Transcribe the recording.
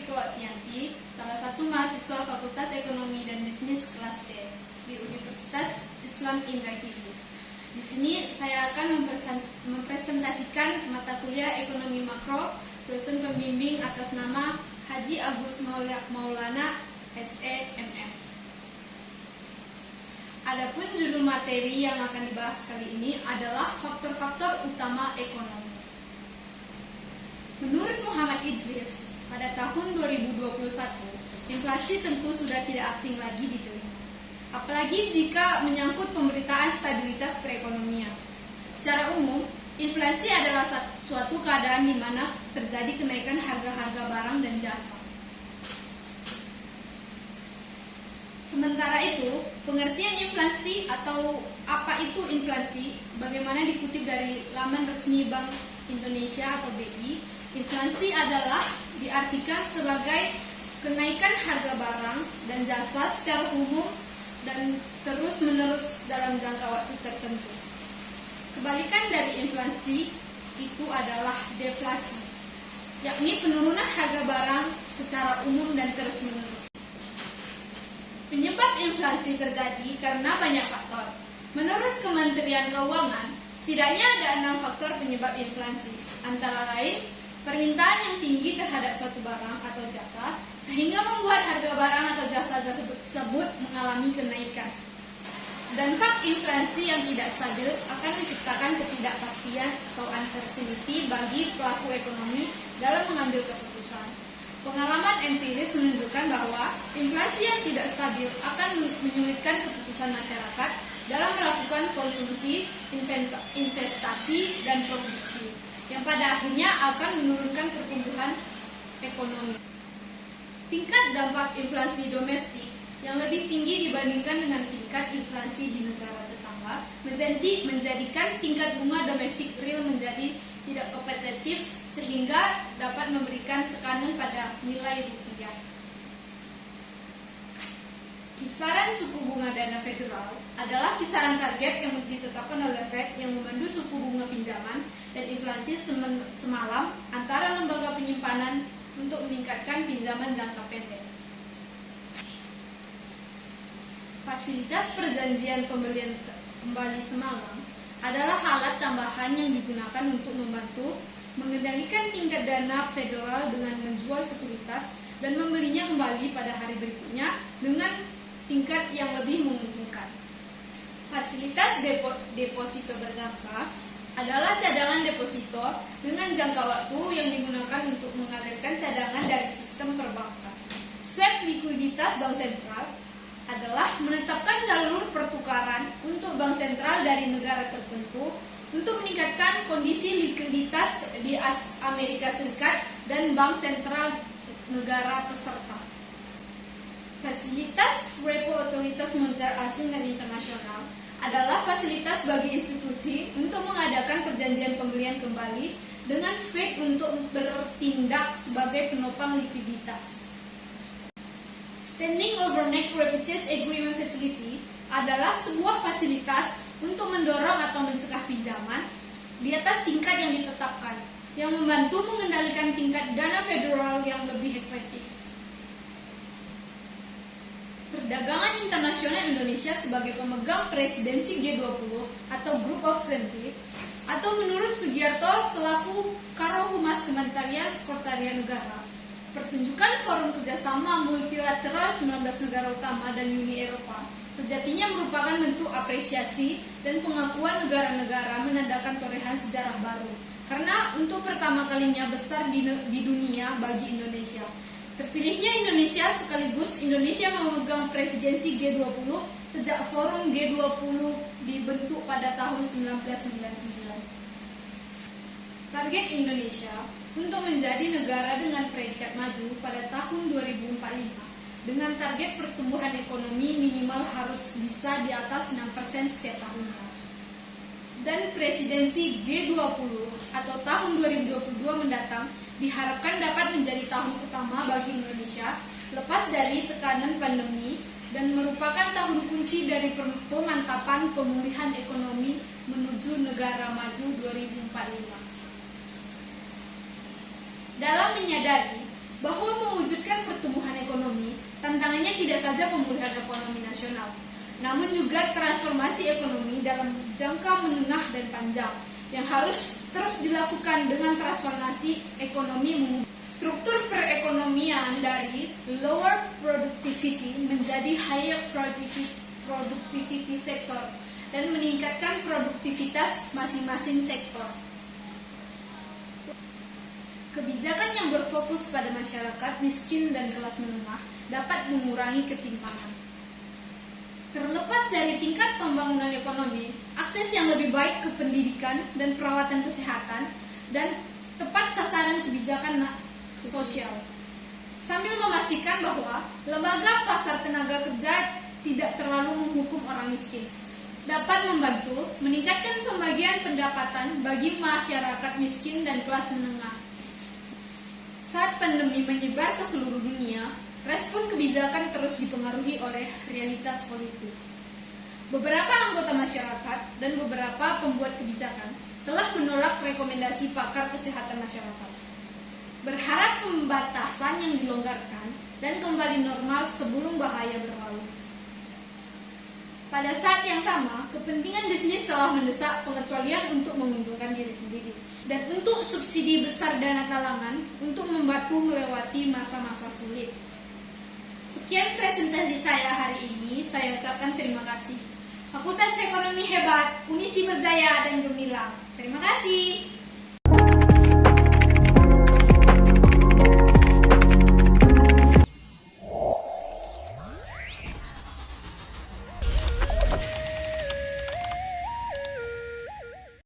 Riko Tianti, salah satu mahasiswa Fakultas Ekonomi dan Bisnis kelas C di Universitas Islam Indragiri. Di sini saya akan mempresentasikan mata kuliah Ekonomi Makro, dosen pembimbing atas nama Haji Agus Maulana, SEMM. Adapun judul materi yang akan dibahas kali ini adalah faktor-faktor utama ekonomi. Menurut Muhammad Idris, pada tahun 2021, inflasi tentu sudah tidak asing lagi di telinga. Apalagi jika menyangkut pemberitaan stabilitas perekonomian. Secara umum, inflasi adalah suatu keadaan di mana terjadi kenaikan harga-harga barang dan jasa. Sementara itu, pengertian inflasi atau apa itu inflasi, sebagaimana dikutip dari laman resmi Bank Indonesia atau BI, inflasi adalah diartikan sebagai kenaikan harga barang dan jasa secara umum dan terus-menerus dalam jangka waktu tertentu. Kebalikan dari inflasi itu adalah deflasi, yakni penurunan harga barang secara umum dan terus-menerus. Penyebab inflasi terjadi karena banyak faktor. Menurut Kementerian Keuangan, setidaknya ada 6 faktor penyebab inflasi, antara lain permintaan yang tinggi terhadap suatu barang atau jasa, sehingga membuat harga barang atau jasa tersebut mengalami kenaikan. Dampak inflasi yang tidak stabil akan menciptakan ketidakpastian atau uncertainty bagi pelaku ekonomi dalam mengambil keputusan. Pengalaman empiris menunjukkan bahwa inflasi yang tidak stabil akan menyulitkan keputusan masyarakat dalam melakukan konsumsi, investasi, dan produksi, yang pada akhirnya akan menurunkan pertumbuhan ekonomi. Tingkat dampak inflasi domestik yang lebih tinggi dibandingkan dengan tingkat inflasi di negara tetangga menjadikan tingkat bunga domestik real menjadi tidak kompetitif sehingga dapat memberikan tekanan pada nilai rupiah. Kisaran suku bunga dana federal adalah kisaran target yang ditetapkan oleh Fed yang memandu suku bunga pinjaman dan inflasi semalam antara lembaga penyimpanan untuk meningkatkan pinjaman jangka pendek. Fasilitas perjanjian pembelian kembali semalam adalah alat tambahan yang digunakan untuk membantu mengendalikan tingkat dana federal dengan menjual sekuritas dan membelinya kembali pada hari berikutnya dengan tingkat yang lebih menguntungkan. Fasilitas deposito berjangka adalah cadangan deposito dengan jangka waktu yang digunakan untuk mengalirkan cadangan dari sistem perbankan. Swap likuiditas bank sentral adalah menetapkan jalur pertukaran untuk bank sentral dari negara tertentu untuk meningkatkan kondisi likuiditas di Amerika Serikat dan bank sentral negara peserta. Fasilitas repo otoritas moneter asing dan internasional adalah fasilitas bagi institusi untuk mengadakan perjanjian pembelian kembali dengan Fed untuk bertindak sebagai penopang likuiditas. Standing Overnight Repurchase Agreement Facility adalah sebuah fasilitas untuk mendorong atau mencegah pinjaman di atas tingkat yang ditetapkan, yang membantu mengendalikan tingkat dana federal yang lebih efektif. Perdagangan internasional Indonesia sebagai pemegang presidensi G20 atau Group of 20, atau menurut Sugiarto selaku Karo Humas Kementerian Sekretariat Negara, pertunjukan forum kerjasama multilateral 19 negara utama dan Uni Eropa sejatinya merupakan bentuk apresiasi dan pengakuan negara-negara menandakan torehan sejarah baru, karena untuk pertama kalinya besar di dunia bagi Indonesia. Terpilihnya Indonesia sekaligus Indonesia memegang presidensi G20 sejak forum G20 dibentuk pada tahun 1999. Target Indonesia untuk menjadi negara dengan predikat maju pada tahun 2045 dengan target pertumbuhan ekonomi minimal harus bisa di atas 6% setiap tahunnya. Dan presidensi G20 atau tahun 2022 mendatang diharapkan dapat menjadi tahun utama bagi Indonesia lepas dari tekanan pandemi dan merupakan tahun kunci dari pemantapan pemulihan ekonomi menuju negara maju 2045. Dalam menyadari bahwa mewujudkan pertumbuhan ekonomi, tantangannya tidak saja pemulihan ekonomi nasional, namun juga transformasi ekonomi dalam jangka menengah dan panjang yang harus terus dilakukan dengan transformasi ekonomi struktur perekonomian dari lower productivity menjadi higher productivity sektor dan meningkatkan produktivitas masing-masing sektor. Kebijakan yang berfokus pada masyarakat miskin dan kelas menengah dapat mengurangi ketimpangan. Terlepas dari tingkat pembangunan ekonomi, akses yang lebih baik ke pendidikan dan perawatan kesehatan, dan tepat sasaran kebijakan sosial, sambil memastikan bahwa lembaga pasar tenaga kerja tidak terlalu menghukum orang miskin, dapat membantu meningkatkan pembagian pendapatan bagi masyarakat miskin dan kelas menengah. Saat pandemi menyebar ke seluruh dunia, respon kebijakan terus dipengaruhi oleh realitas politik. Beberapa anggota masyarakat dan beberapa pembuat kebijakan telah menolak rekomendasi pakar kesehatan masyarakat, berharap pembatasan yang dilonggarkan dan kembali normal sebelum bahaya berlalu. Pada saat yang sama, kepentingan bisnis telah mendesak pengecualian untuk menguntungkan diri sendiri dan untuk subsidi besar dana talangan untuk membantu melewati masa-masa sulit. Sekian presentasi saya hari ini, saya ucapkan terima kasih. Fakultas Ekonomi Hebat, Unisi Berjaya dan Gemilang. Terima kasih.